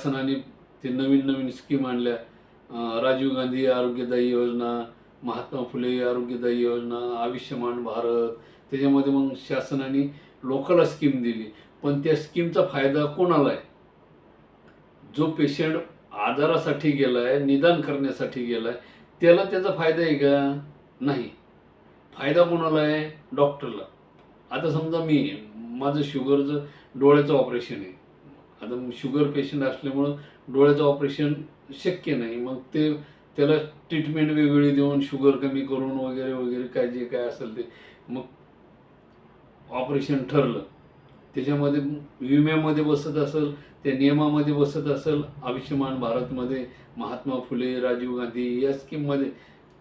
शासनाने ते नवीन नवीन स्कीम आणल्या. राजीव गांधी आरोग्यदायी योजना, महात्मा फुले आरोग्यदायी योजना, आयुष्यमान भारत. त्याच्यामध्ये मग शासनाने लोकांना स्कीम दिली, पण त्या स्कीमचा फायदा कोणाला आहे? जो पेशंट आजारासाठी गेलाय, निदान करण्यासाठी गेलाय, त्याला त्याचा फायदा आहे का? नाही. फायदा कोणाला आहे? डॉक्टरला. आता समजा माझं शुगरचं डोळ्याचं ऑपरेशन आहे. आता शुगर पेशंट असल्यामुळं डोळ्याचं ऑपरेशन शक्य नाही. मग त्याला ट्रीटमेंट वेगवेगळी देऊन शुगर कमी करून वगैरे वगैरे काय जे काय असेल ते मग ऑपरेशन ठरलं. त्याच्यामध्ये विम्यामध्ये बसत असेल, त्या नियमामध्ये बसत असेल, आयुष्यमान भारतमध्ये, महात्मा फुले, राजीव गांधी या स्कीममध्ये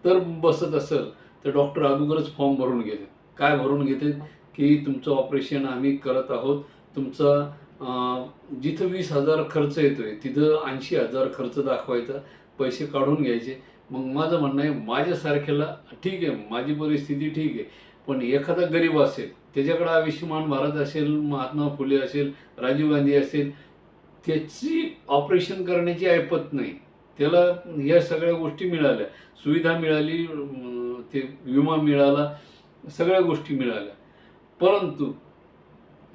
तर बसत असेल, तर डॉक्टर अगोदरच फॉर्म भरून घेतात. काय भरून घेतात? की तुमचं ऑपरेशन आम्ही करत आहोत. तुमचा जिथं 20,000 खर्च येतोय तिथं 80,000 खर्च दाखवायचा, पैसे काढून घ्यायचे. मग माझं म्हणणं आहे, माझ्यासारख्याला ठीक आहे, माझी परिस्थिती ठीक आहे, पण एखादा गरीब असेल, त्याच्याकडे आयुष्यमान भारत असेल, महात्मा फुले असेल, राजीव गांधी असेल, त्याची ऑपरेशन करण्याची ऐपत नाही. त्याला या सगळ्या गोष्टी मिळाल्या, सुविधा मिळाली, ते विमा मिळाला, सगळ्या गोष्टी मिळाल्या. परंतु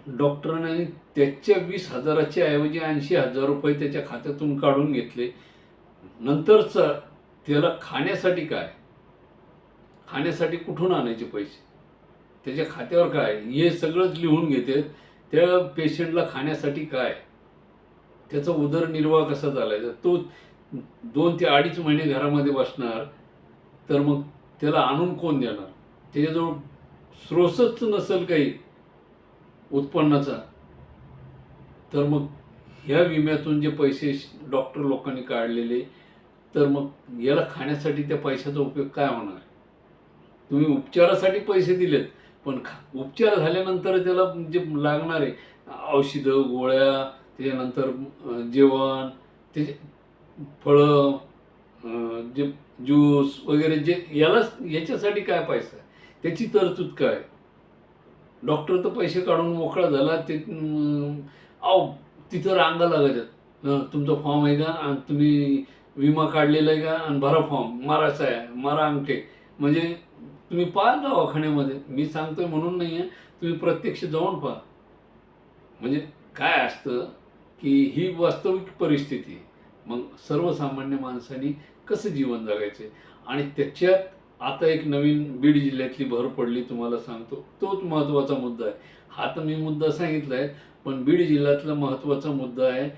डॉक्टरांनी त्याच्या 20,000च्या ऐवजी 80,000 रुपये त्याच्या खात्यातून काढून घेतले. नंतरचा त्याला खाण्यासाठी काय? खाण्यासाठी कुठून आणायचे पैसे? त्याच्या खात्यावर काय? हे सगळंच लिहून घेतात. त्या पेशंटला खाण्यासाठी काय? त्याचा उदरनिर्वाह कसा चालायचा? तो 2 ते 2.5 महिने घरामध्ये बसणार, तर मग त्याला आणून कोण देणार? त्याच्याजवळ स्रोतच नसेल काही उत्पन्नाचा. तर मग ह्या विम्यातून जे पैसे डॉक्टर लोकांनी काढलेले, तर मग याला खाण्यासाठी त्या पैशाचा उपयोग काय होणार? तुम्ही उपचारासाठी पैसे दिलेत, पण उपचार झाल्यानंतर त्याला जे लागणारे औषधं, गोळ्या, त्याच्यानंतर जेवण, ते फळं, जे ज्यूस वगैरे जे याच्यासाठी काय पैसा आहे? त्याची तरतूद काय? डॉक्टर तर पैसे काढून मोकळा झाला. ते तिथं रांगा लागायच्यात. तुमचा फॉर्म आहे का? आणि तुम्ही विमा काढलेला आहे का? आणि भरा फॉर्म, मारायचा आहे, मारा अंगठे. म्हणजे तुम्ही पहा दवाखान्यामध्ये, मी सांगतोय म्हणून नाही आहे, तुम्ही प्रत्यक्ष जाऊन पहा. म्हणजे काय असतं की ही वास्तविक परिस्थिती आहे. मग सर्वसामान्य माणसांनी कसं जीवन जगायचं? आणि त्याच्यात आता एक नवीन बीड जिल्ह्यातली भर पडली, तुम्हाला सांगतो. तोच महत्त्वाचा मुद्दा आहे. हा तर मी मुद्दा सांगितला आहे, पण बीड जिल्ह्यातला महत्त्वाचा मुद्दा आहे